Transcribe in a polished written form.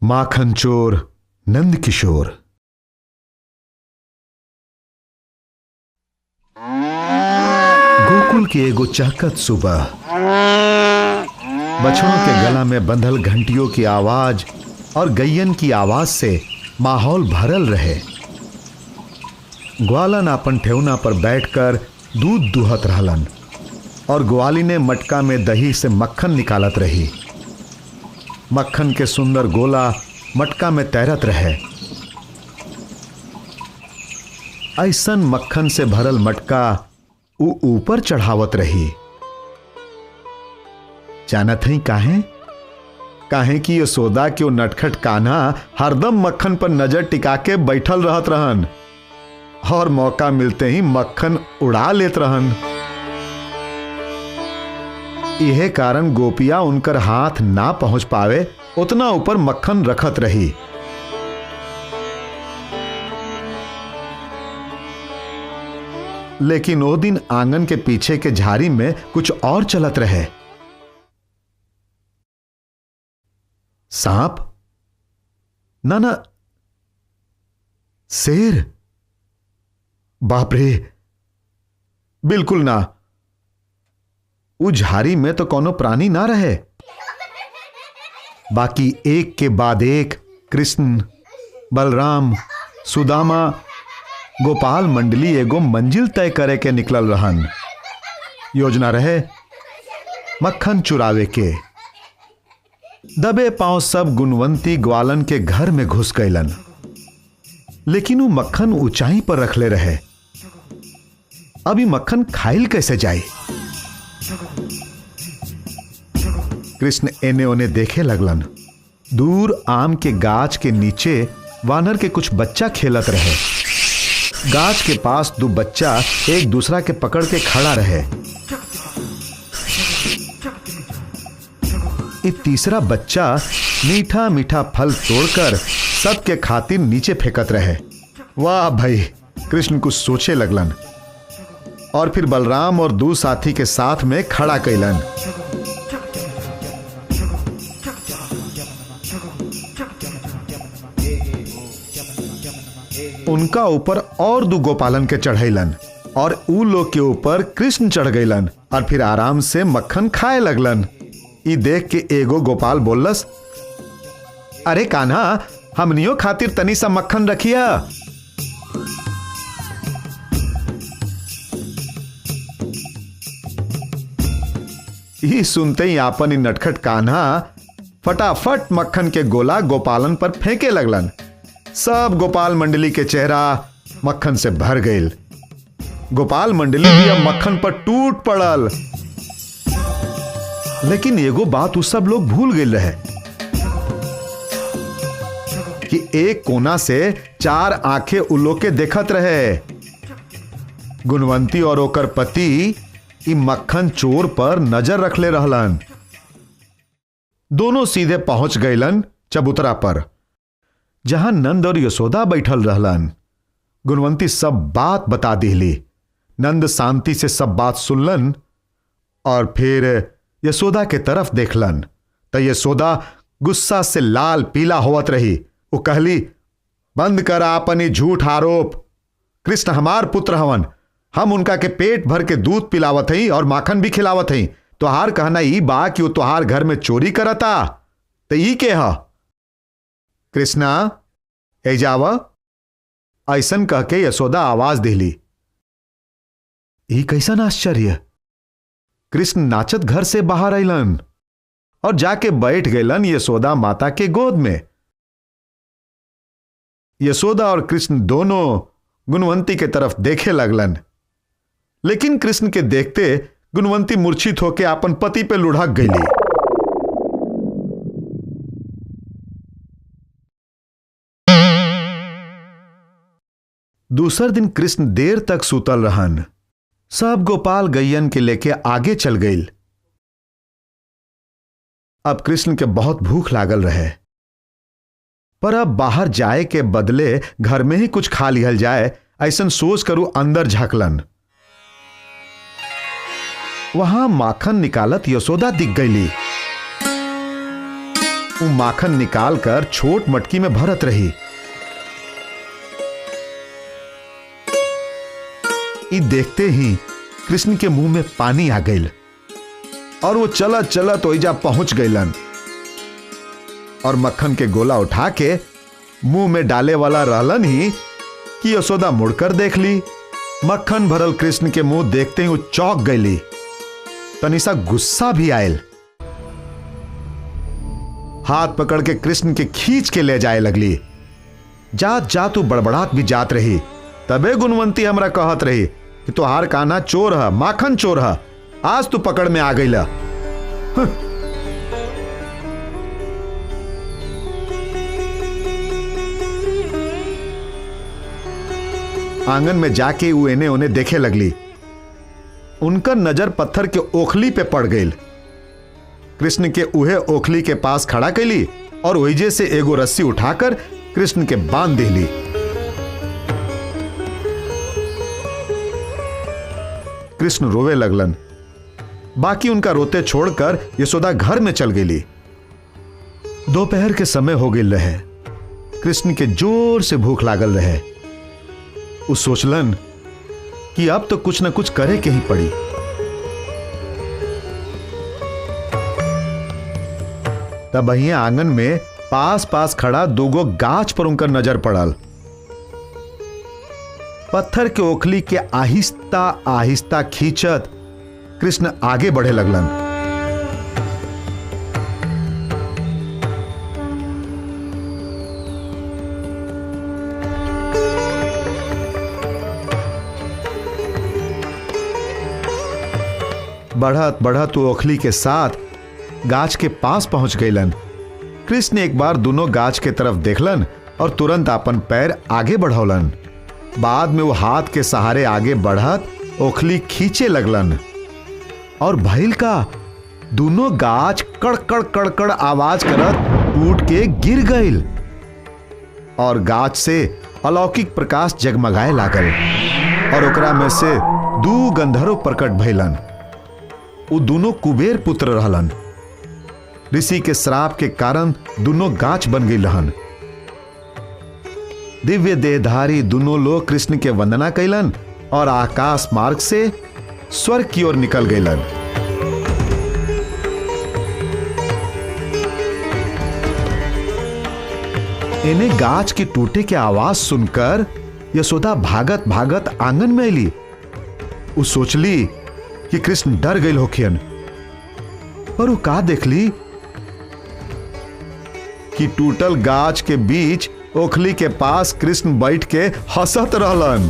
माखन चोर नंद किशोर। गोकुल की एगो चहकत सुबह, बछड़ों के गला में बंधल घंटियों की आवाज और गैयन की आवाज से माहौल भरल रहे। ग्वालन अपन ठेवना पर बैठकर दूध दुहत रहलन और ग्वाली ने मटका में दही से मक्खन निकालत रही। मक्खन के सुंदर गोला मटका में तैरत रहे। ऐसन मक्खन से भरल मटका ऊ ऊपर चढ़ावत रही। जानत ही काहे कि यशोदा के नटखट कान्हा हरदम मक्खन पर नजर टिका के बैठल रहत रहन और मौका मिलते ही मक्खन उड़ा लेत रहन। यह कारण गोपिया उनकर हाथ ना पहुंच पावे उतना ऊपर मक्खन रखत रही। लेकिन वो दिन आंगन के पीछे के झाड़ी में कुछ और चलत रहे। सांप? ना, शेर? बाप रे, बिल्कुल ना। उस झाड़ी में तो कोनो प्राणी ना रहे। बाकी एक के बाद एक कृष्ण, बलराम, सुदामा, गोपाल मंडली एगो मंजिल तय करे के निकलल रहन। योजना रहे मक्खन चुरावे के। दबे पांव सब गुणवंती ग्वालन के घर में घुस गईलन, लेकिन वो मक्खन ऊंचाई पर रखले रहे। अभी मक्खन खाइल कैसे जाए? कृष्ण एने ओने देखे लगलन। दूर आम के गाछ के नीचे वानर के कुछ बच्चा खेलत रहे। गाछ के पास दो बच्चा एक दूसरा के पकड़ के खड़ा रहे। एक तीसरा बच्चा मीठा मीठा फल तोड़कर सबके खातिर नीचे फेंकत रहे। वाह भाई, कृष्ण कुछ सोचे लगलन और फिर बलराम और दो साथी के साथ में खड़ा कैलन। उनका ऊपर और दो गोपालन के चढ़ैलन और ऊ लोग के ऊपर कृष्ण चढ़ गईलन और फिर आराम से मक्खन खाए लगलन। ई देख के एगो गोपाल बोलस, अरे कान्हा, हमनियो खातिर तनी सा मक्खन रखिया। ये सुनते ही आपन ही नटखट कान्हा फटाफट मक्खन के गोला गोपालन पर फेंके लगलन। सब गोपाल मंडली के चेहरा मक्खन से भर गईल। गोपाल मंडली भी अब मक्खन पर टूट पड़ल। लेकिन एगो बात उस सब लोग भूल गए रहे कि एक कोना से चार आंखें उलो के देखत रहे। गुणवंती और ओकर पति ई मक्खन चोर पर नजर रखले रहलन। दोनों सीधे पहुंच गईलन चबूतरा पर, जहां नंद और यशोदा बैठल रहलन। गुणवंती सब बात बता दिली। नंद शांति से सब बात सुनलन और फिर यशोदा के तरफ देखलन तो यशोदा गुस्सा से लाल पीला होवत रही। वो कहली, बंद कर अपनी झूठ आरोप। कृष्ण हमार पुत्र हवन। हम उनका के पेट भर के दूध पिलावत हई और माखन भी खिलावत हई। तोहार कहना ई बा कि वो तोहार घर में चोरी करता? तो ई के हा? कृष्णा, एजावा, ऐसन कह के यशोदा आवाज दिली। ई कैसन आश्चर्य! कृष्ण नाचत घर से बाहर अइलन और जाके बैठ गईलन यशोदा माता के गोद में। यशोदा और कृष्ण दोनों गुणवंती के तरफ देखे लगलन, लेकिन कृष्ण के देखते गुणवंती मूर्छित होकर अपन पति पे लुढ़क गईली। दूसर दिन कृष्ण देर तक सुतल रहन। सब गोपाल गैयन के लेके आगे चल गईल। अब कृष्ण के बहुत भूख लागल रहे, पर अब बाहर जाए के बदले घर में ही कुछ खा लिहल जाए, ऐसन सोच करू अंदर झांकलन। वहां माखन निकालत यशोदा दिख गईली। वो माखन निकालकर छोट मटकी में भरत रही। ई देखते ही कृष्ण के मुंह में पानी आ गई और वो चलत चलत ओइजा पहुंच गईलन और मक्खन के गोला उठा के मुंह में डाले वाला रहलन ही कि यशोदा मुड़कर देख ली। मक्खन भरल कृष्ण के मुंह देखते ही वो चौंक गईली, तनिसा गुस्सा भी आयल। हाथ पकड़ के कृष्ण के खींच के ले जाए लगली। जात जात बड़बड़ात भी जात रही। तबे गुणवंती हमरा कहत रही कि तोहार कान्हा चोर है, माखन चोर है, आज तू पकड़ में आ गईला। आंगन में जाके वो एने ओने देखे लगली। उनका नजर पत्थर के ओखली पे पड़ गई। कृष्ण के उहे ओखली के पास खड़ा कैली और ओहिजे से एगो रस्सी उठाकर कृष्ण के बांध दिली। कृष्ण रोवे लगलन। बाकी उनका रोते छोड़कर यशोदा घर में चल गई। दोपहर के समय हो गई रहे। कृष्ण के जोर से भूख लागल रहे। वो सोचलन कि अब तो कुछ न कुछ करे के ही पड़ी। तब वहीं आंगन में पास पास खड़ा दूगो गाछ पर उनका नजर पड़ल। पत्थर के ओखली के आहिस्ता आहिस्ता खींचत कृष्ण आगे बढ़े लगलन। बढ़त बढ़त वो ओखली के साथ गाछ के पास पहुंच गईलन। कृष्ण एक बार दोनों गाछ के तरफ देखलन और तुरंत अपन पैर आगे बढ़ौलन। बाद में वो हाथ के सहारे आगे बढ़त ओखली खींचे लगलन और भइल का दोनों गाछ कड़कड़ कड़कड़ आवाज करत टूट के गिर गईल और गाछ से अलौकिक प्रकाश जगमगाए लागल और ओकरा में से दू गंधर्व प्रकट भइलन। वो दोनों कुबेर पुत्र रहलन। ऋषि के श्राप के कारण दोनों गाछ बन गई रहन। दिव्य देहधारी दोनों लोग कृष्ण के वंदना कैलन और आकाश मार्ग से स्वर्ग की ओर निकल गईलन। इन्हें गाछ के टूटे के आवाज सुनकर यशोदा भागत भागत आंगन में अली। वो सोचली कि कृष्ण डर गई होखियन, पर वो का देखली कि टूटल गाछ के बीच ओखली के पास कृष्ण बैठ के हंसत रहलन।